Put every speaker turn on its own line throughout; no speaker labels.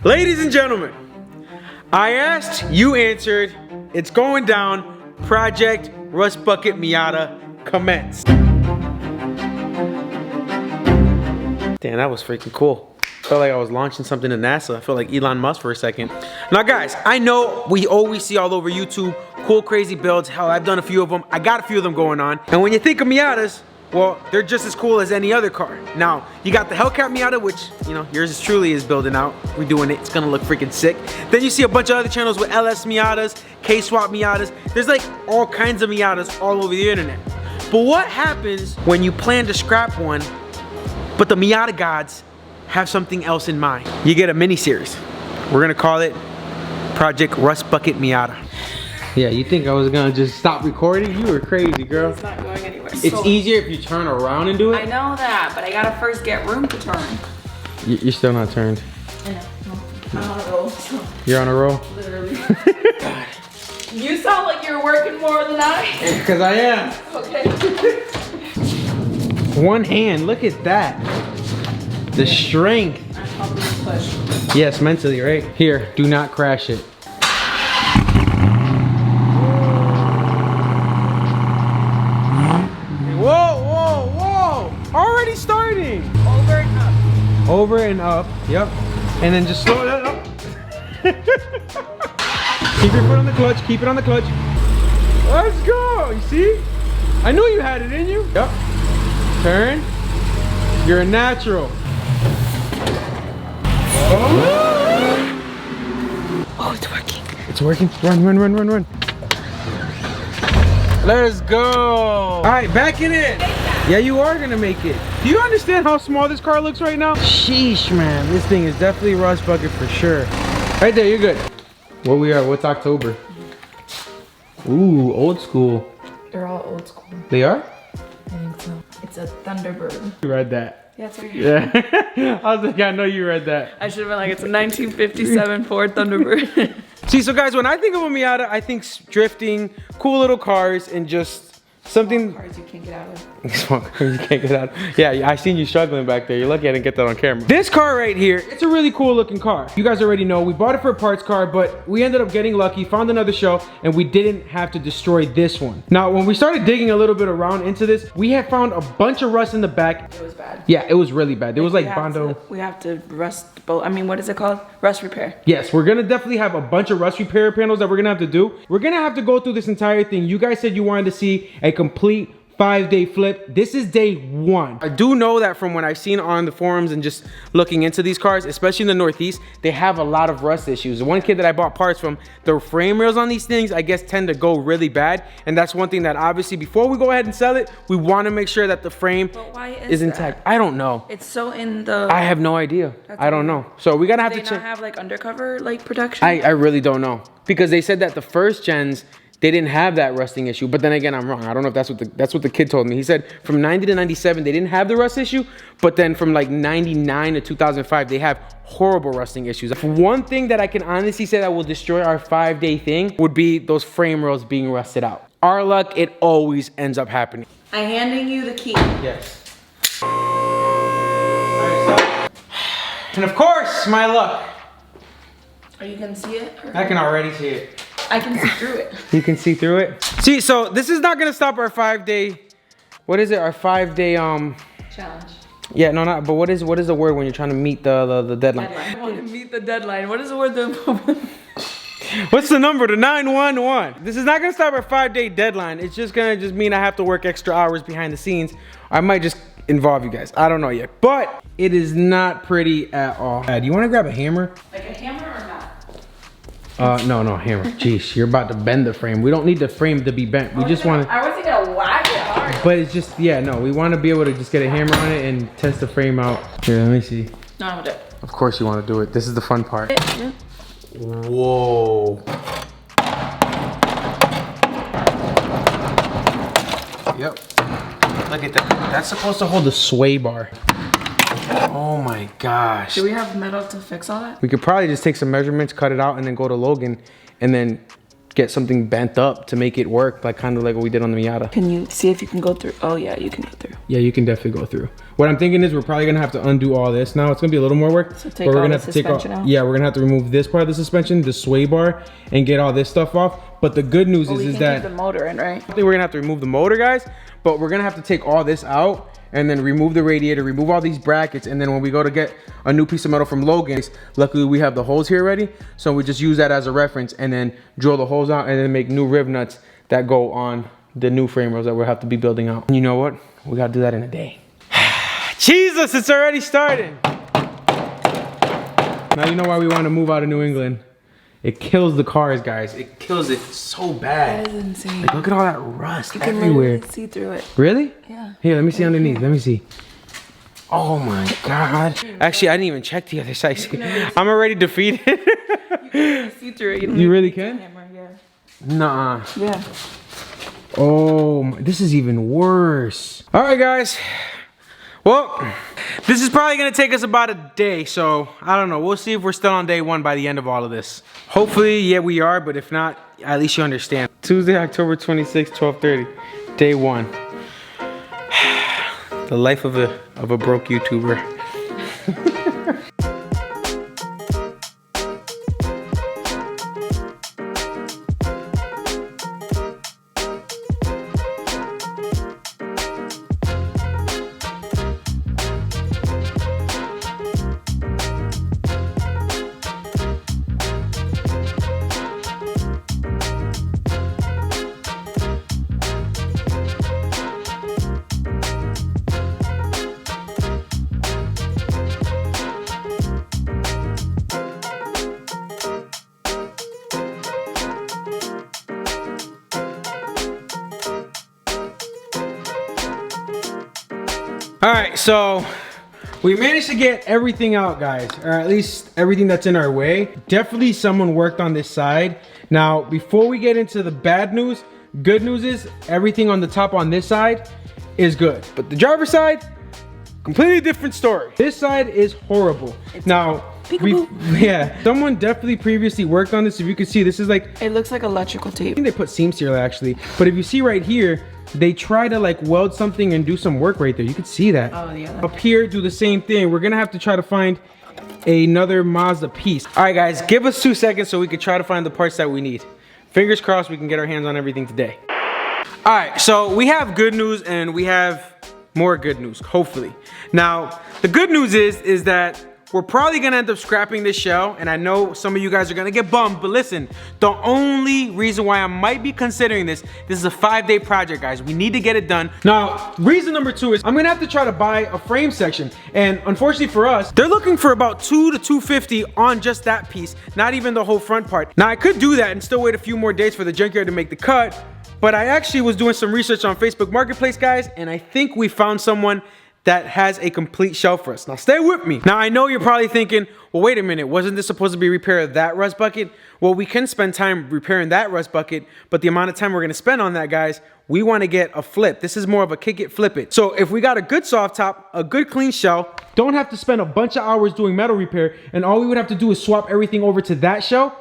Ladies and gentlemen, I asked, you answered. It's going down. Project Rust Bucket Miata commenced. Damn, that was freaking cool. Felt like I was launching something to NASA. I felt like Elon Musk for a second. Now guys, I know we always see all over YouTube cool, crazy builds. Hell, I've done a few of them. I got a few of them going on. And when you think of Miatas, well, they're just as cool as any other car. Now, you got the Hellcat Miata, which, you know, yours truly is building out. We're doing it. It's gonna look freaking sick. Then you see a bunch of other channels with LS Miatas, K-Swap Miatas. There's like all kinds of Miatas all over the internet. But what happens when you plan to scrap one, but the Miata gods have something else in mind? You get a mini-series. We're gonna call it Project Rust Bucket Miata. Yeah, you think I was gonna just stop recording? You were crazy, girl.
It's not going anywhere.
It's easier if you turn around and do it.
I know that, but I gotta first get room to turn.
You're still not turned.
I know. No, I'm on a roll. So.
You're on a roll?
Literally. God. You sound like you're working more than I.
Because I am.
Okay.
One hand, look at that. The strength.
I'm helping you push.
Yes, mentally, right? Here, do not crash it. Already starting.
Over and up.
Over and up. Yep. And then just slow it up. Keep your foot on the clutch. Keep it on the clutch. Let's go. You see? I knew you had it in you. Yep. Turn. You're a natural.
Oh, it's working.
It's working. Run, run, run, run, run. Let's go. All right, back in it. Yeah, you are gonna make it. Do you understand how small this car looks right now? Sheesh, man. This thing is definitely Rust Bucket for sure. Right there, you're good. Where we are, what's October? Ooh, old school.
They're all old school.
They are?
I think so. It's a Thunderbird.
You read that.
Yeah, it's right.
Yeah. I was like, I know you read that.
I should have been like, it's a 1957 Ford Thunderbird.
See, so guys, when I think of a Miata, I think drifting, cool little cars, and just something.
Small cars you can't get out of.
Small cars you can't get out. Yeah, I seen you struggling back there. You're lucky I didn't get that on camera. This car right here, it's a really cool looking car. You guys already know, we bought it for a parts car, but we ended up getting lucky, found another show, and we didn't have to destroy this one. Now, when we started digging a little bit around into this, we had found a bunch of rust in the back.
It was bad.
Yeah, it was really bad. There was like Bondo.
We have to rust both. I mean, what is it called? Rust repair.
Yes, we're gonna definitely have a bunch of rust repair panels that we're gonna have to do. We're gonna have to go through this entire thing. You guys said you wanted to see a complete 5-day flip. This is day 1. I do know that from what I've seen on the forums and just looking into these cars, especially in the Northeast, they have a lot of rust issues. The one kid that I bought parts from, the frame rails on these things, I guess, tend to go really bad. And that's one thing that obviously, before we go ahead and sell it, we want to make sure that the frame is intact. I don't know.
It's so in the...
I have no idea. I don't know. So we gotta have to check.
Do they not have like undercover like protection?
I really don't know. Because they said that the first gens, they didn't have that rusting issue, but then again, I'm wrong. I don't know if that's what the kid told me. He said from 90 to 97, they didn't have the rust issue, but then from like 99 to 2005, they have horrible rusting issues. One thing that I can honestly say that will destroy our 5-day thing would be those frame rails being rusted out. Our luck, it always ends up happening.
I'm handing you the key.
Yes. And of course, my luck.
Are you gonna see it?
I can already see it.
I can see through it.
You can see through it? See, so this is not gonna stop our 5-day, what is it? Our 5-day,
challenge.
Yeah, no, not, but what is the word when you're trying to meet the deadline?
I want to meet the deadline. What is the word?
What's the number? The 911. This is not gonna stop our 5-day deadline. It's just gonna mean I have to work extra hours behind the scenes. I might just involve you guys. I don't know yet, but it is not pretty at all. Do you wanna grab a hammer?
Like a hammer or not?
No, hammer. Jeez, you're about to bend the frame. We don't need the frame to be bent. We just want to.
I wasn't gonna whack it hard.
But it's just, yeah, no. We want to be able to just get a hammer on it and test the frame out. Here, let me see.
No, I'm gonna do it.
Of course you want to do it. This is the fun part.
Yeah.
Whoa. Yep. Look at that. That's supposed to hold the sway bar. Oh my gosh.
Do we have metal to fix all that?
We could probably just take some measurements, cut it out, and then go to Logan and then get something bent up to make it work, like kind of like what we did on the Miata.
Can you see if you can go through? Oh yeah, you can go through.
Yeah, you can definitely go through. What I'm thinking is we're probably gonna have to undo all this now. It's gonna be a little more work.
So take all the suspension out?
Yeah, we're gonna have to remove this part of the suspension, the sway bar, and get all this stuff off. But the good news is that
keep the motor in, right?
I think we're gonna have to remove the motor, guys, but we're gonna have to take all this out and then remove the radiator, remove all these brackets, and then when we go to get a new piece of metal from Logan's, luckily we have the holes here already, so we just use that as a reference and then drill the holes out and then make new rib nuts that go on the new frame rails that we'll have to be building out. And you know what? We gotta do that in a day. Jesus, it's already starting. Now you know why we want to move out of New England. It kills the cars, guys. It kills it so bad.
That is insane.
Like, look at all that rust
You can
everywhere.
literally see through it.
Really?
Yeah.
Here, let me see underneath. Let me see. Oh my God. Actually, I didn't even check the other side. I'm already defeated.
You can see through it.
You really can?
Camera, yeah.
Nuh-uh.
Yeah.
Oh, this is even worse. All right, guys. Well, this is probably gonna take us about a day, so I don't know. We'll see if we're still on day one by the end of all of this. Hopefully, yeah, we are, but if not, at least you understand. Tuesday, October 26th, 12:30, day one. The life of a broke YouTuber. All right, so we managed to get everything out, guys, or at least everything that's in our way. Definitely someone worked on this side. Now, before we get into the bad news, good news is everything on the top on this side is good. But the driver's side, completely different story. This side is horrible. Now, someone definitely previously worked on this. If you can see, this is like...
It looks like electrical
I
tape.
think they put seam sealer actually. But if you see right here, they try to like weld something and do some work right there. You can see that.
Oh, yeah.
Up here, do the same thing. We're gonna have to try to find another Mazda piece. All right, guys, give us 2 seconds so we can try to find the parts that we need. Fingers crossed we can get our hands on everything today. All right, so we have good news and we have more good news, hopefully. Now, the good news is that we're probably gonna end up scrapping this shell, and I know some of you guys are gonna get bummed, but listen, the only reason why I might be considering this is a 5-day project, guys. We need to get it done. Now, reason number 2 is I'm gonna have to try to buy a frame section, and unfortunately for us, they're looking for about $200 to $250 on just that piece, not even the whole front part. Now, I could do that and still wait a few more days for the junkyard to make the cut, but I actually was doing some research on Facebook Marketplace, guys, and I think we found someone that has a complete shell for us. Now stay with me. Now I know you're probably thinking, well, wait a minute, wasn't this supposed to be repair of that rust bucket? Well, we can spend time repairing that rust bucket, but the amount of time we're gonna spend on that, guys, we wanna get a flip. This is more of a kick it, flip it. So if we got a good soft top, a good clean shell, don't have to spend a bunch of hours doing metal repair, and all we would have to do is swap everything over to that shell.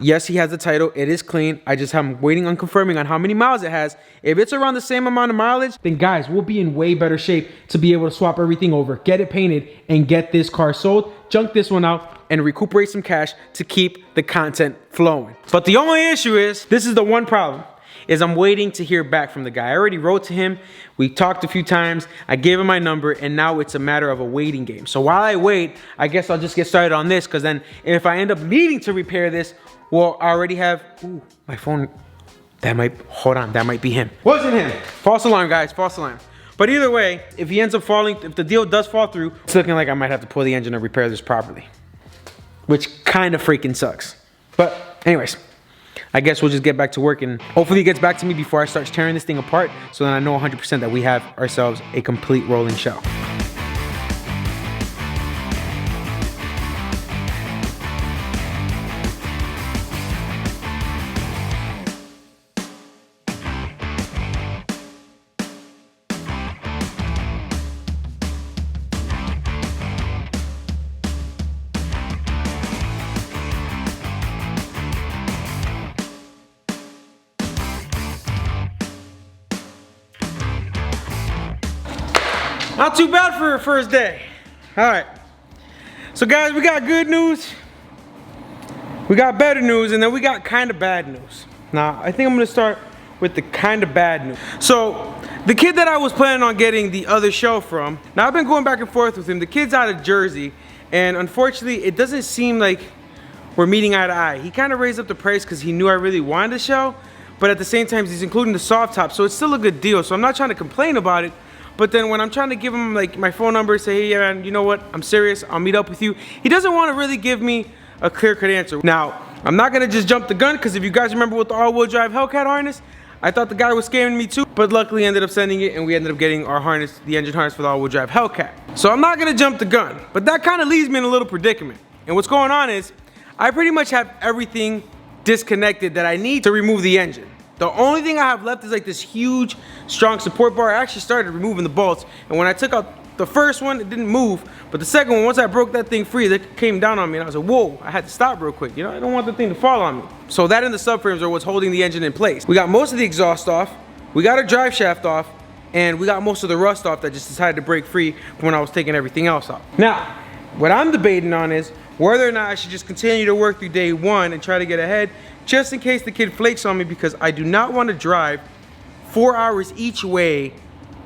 Yes, he has the title. It is clean. I just am waiting on confirming on how many miles it has. If it's around the same amount of mileage, then guys, we'll be in way better shape to be able to swap everything over, get it painted, and get this car sold, junk this one out, and recuperate some cash to keep the content flowing. But the only issue is, this is the one problem, is I'm waiting to hear back from the guy. I already wrote to him. We talked a few times. I gave him my number, and now it's a matter of a waiting game. So while I wait, I guess I'll just get started on this, because then if I end up needing to repair this, well, I already have, ooh, my phone, that might, hold on, that might be him. Wasn't him. False alarm, guys, false alarm. But either way, if he ends up falling, if the deal does fall through, it's looking like I might have to pull the engine and repair this properly, which kind of freaking sucks. But anyways, I guess we'll just get back to work, and hopefully he gets back to me before I start tearing this thing apart, so then I know 100% that we have ourselves a complete rolling shell. Not too bad for her first day. All right. So guys, we got good news. We got better news, and then we got kind of bad news. Now, I think I'm gonna start with the kind of bad news. So, the kid that I was planning on getting the other show from, now I've been going back and forth with him. The kid's out of Jersey, and unfortunately, it doesn't seem like we're meeting eye to eye. He kind of raised up the price because he knew I really wanted the show, but at the same time, he's including the soft top, so it's still a good deal. So I'm not trying to complain about it, but then when I'm trying to give him like my phone number, say, hey, yeah, man, you know what? I'm serious. I'll meet up with you. He doesn't want to really give me a clear-cut answer. Now, I'm not gonna just jump the gun, because if you guys remember with the all-wheel drive Hellcat harness, I thought the guy was scamming me too, but luckily ended up sending it, and we ended up getting our harness, the engine harness for the all-wheel drive Hellcat. So I'm not gonna jump the gun, but that kind of leaves me in a little predicament. And what's going on is, I pretty much have everything disconnected that I need to remove the engine. The only thing I have left is like this huge, strong support bar. I actually started removing the bolts, and when I took out the first one, it didn't move, but the second one, once I broke that thing free, it came down on me, and I was like, whoa, I had to stop real quick. You know, I don't want the thing to fall on me. So that and the subframes are what's holding the engine in place. We got most of the exhaust off, we got our drive shaft off, and we got most of the rust off that just decided to break free when I was taking everything else off. Now, what I'm debating on is whether or not I should just continue to work through day one and try to get ahead, just in case the kid flakes on me, because I do not want to drive 4 hours each way,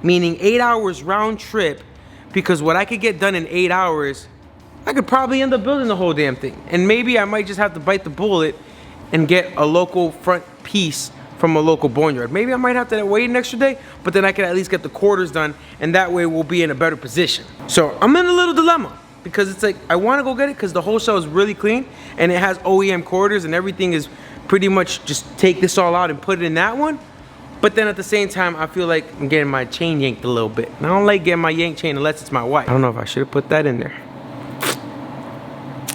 meaning 8 hours round trip, because what I could get done in 8 hours, I could probably end up building the whole damn thing. And maybe I might just have to bite the bullet and get a local front piece from a local boneyard. Maybe I might have to wait an extra day, but then I can at least get the quarters done, and that way we'll be in a better position. So I'm in a little dilemma, because it's like, I want to go get it because the whole shell is really clean, and it has OEM quarters, and everything is pretty much just take this all out and put it in that one. But then at the same time, I feel like I'm getting my chain yanked a little bit. And I don't like getting my yank chain unless it's my wife. I don't know if I should have put that in there.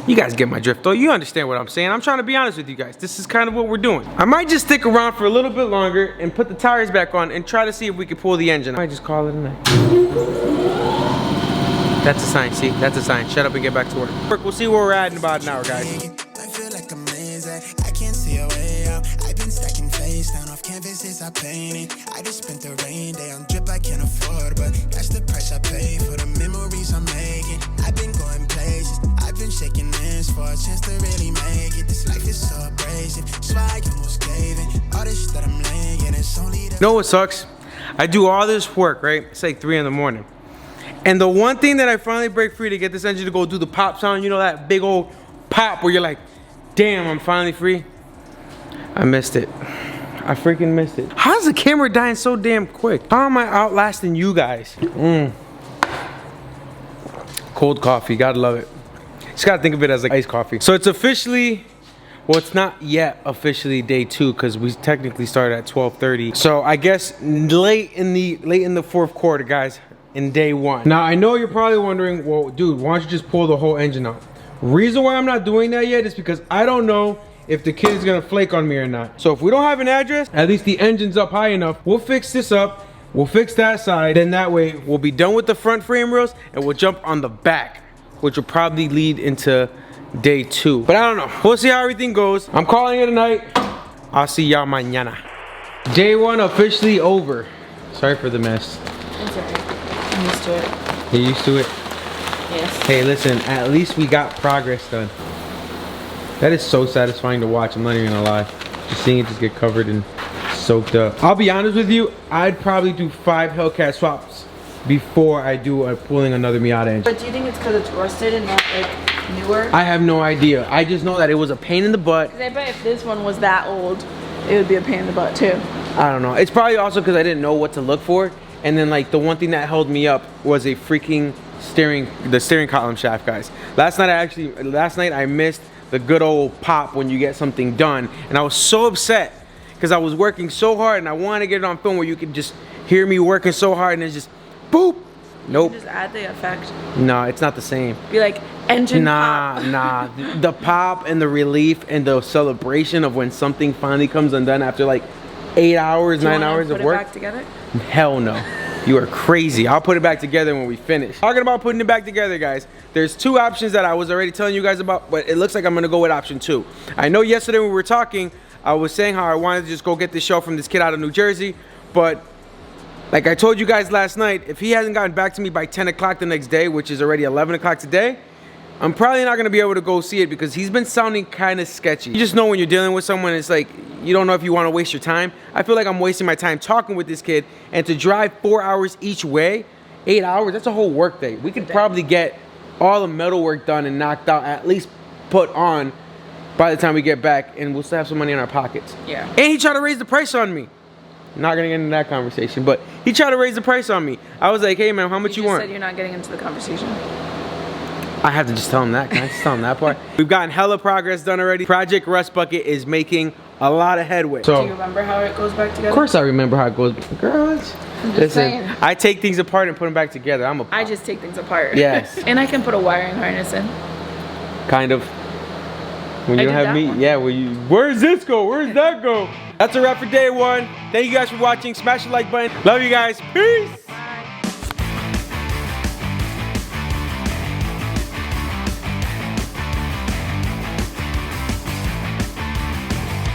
You guys get my drift though. You understand what I'm saying. I'm trying to be honest with you guys. This is kind of what we're doing. I might just stick around for a little bit longer and put the tires back on and try to see if we can pull the engine. I might just call it a night. That's a sign, see? That's a sign. Shut up and get back to work. We'll see where we're at in about an hour, guys.
I feel like amazing. I can't see a way out. I've been stacking face down off canvases I painted. I just spent the rain day on drip I can't afford, but that's the price I pay for the memories I'm making. I've been going places. I've been shaking hands for a chance to really make it. This life is so abrasive. So I almost gave it. All this that I'm laying, and it's only the...
You know what sucks? I do all this work, right? It's like 3 in the morning. And the one thing that I finally break free to get this engine to go do the pop sound, you know, that big old pop where you're like, damn, I'm finally free. I missed it. I freaking missed it. How's the camera dying so damn quick? How am I outlasting you guys? Cold coffee, gotta love it. Just gotta think of it as like iced coffee. So it's officially, well, it's not yet officially day 2 because we technically started at 12:30. So I guess late in the fourth quarter, guys. In day 1. Now I know you're probably wondering, well, dude, why don't you just pull the whole engine out? Reason why I'm not doing that yet is because I don't know if the kid is gonna flake on me or not. So if we don't have an address, at least the engine's up high enough. We'll fix this up, we'll fix that side, then that way we'll be done with the front frame rails and we'll jump on the back, which will probably lead into day 2. But I don't know, we'll see how everything goes. I'm calling it a night. I'll see y'all mañana. Day 1 officially over. Sorry for the mess.
It's alright. I'm used to it.
You used to it?
Yes.
Hey, listen, at least we got progress done. That is so satisfying to watch, I'm not even gonna lie. Just seeing it just get covered and soaked up. I'll be honest with you, I'd probably do 5 Hellcat swaps before I do pulling another Miata engine.
But do you think it's because it's rusted and not like newer?
I have no idea. I just know that it was a pain in the butt.
Because I bet if this one was that old, it would be a pain in the butt too.
I don't know. It's probably also because I didn't know what to look for. And then like the one thing that held me up was a freaking the steering column shaft, guys. Last night I missed the good old pop when you get something done. And I was so upset because I was working so hard and I wanted to get it on film where you could just hear me working so hard and it's just boop. Nope.
Just add the effect.
No, it's not the same.
Be like engine pop.
Nah. The pop and the relief and the celebration of when something finally comes undone after like 8 hours, 9 hours of work.
Put it back together?
Hell no. You are crazy. I'll put it back together when we finish. Talking about putting it back together, guys. There's 2 options that I was already telling you guys about, but it looks like I'm gonna go with option 2. I know yesterday when we were talking, I was saying how I wanted to just go get this show from this kid out of New Jersey, but Like I told you guys last night, if he hasn't gotten back to me by 10 o'clock the next day, which is already 11 o'clock today, I'm probably not gonna be able to go see it because he's been sounding kind of sketchy. You just know when you're dealing with someone, it's like, you don't know if you wanna waste your time. I feel like I'm wasting my time talking with this kid, and to drive 4 hours each way, 8 hours, that's a whole work day. We could probably get all the metal work done and knocked out, at least put on by the time we get back, and we'll still have some money in our pockets.
Yeah.
And he tried to raise the price on me. Not gonna get into that conversation, but he tried to raise the price on me. I was like, hey man, how much you want?
You said you're not getting into the conversation.
I have to just tell him that. Can I just tell him that part? We've gotten hella progress done already. Project Rust Bucket is making a lot of headway.
Do you remember how it goes back together?
Of course I remember how it goes. Girls,
I'm just saying.
I take things apart and put them back together.
I just take things apart.
Yes.
And I can put a wiring harness in.
Kind of. When
I
you don't
did
have
that
meat,
one.
yeah. Where's this go? Where's that go? That's a wrap for day one. Thank you guys for watching. Smash the like button. Love you guys. Peace.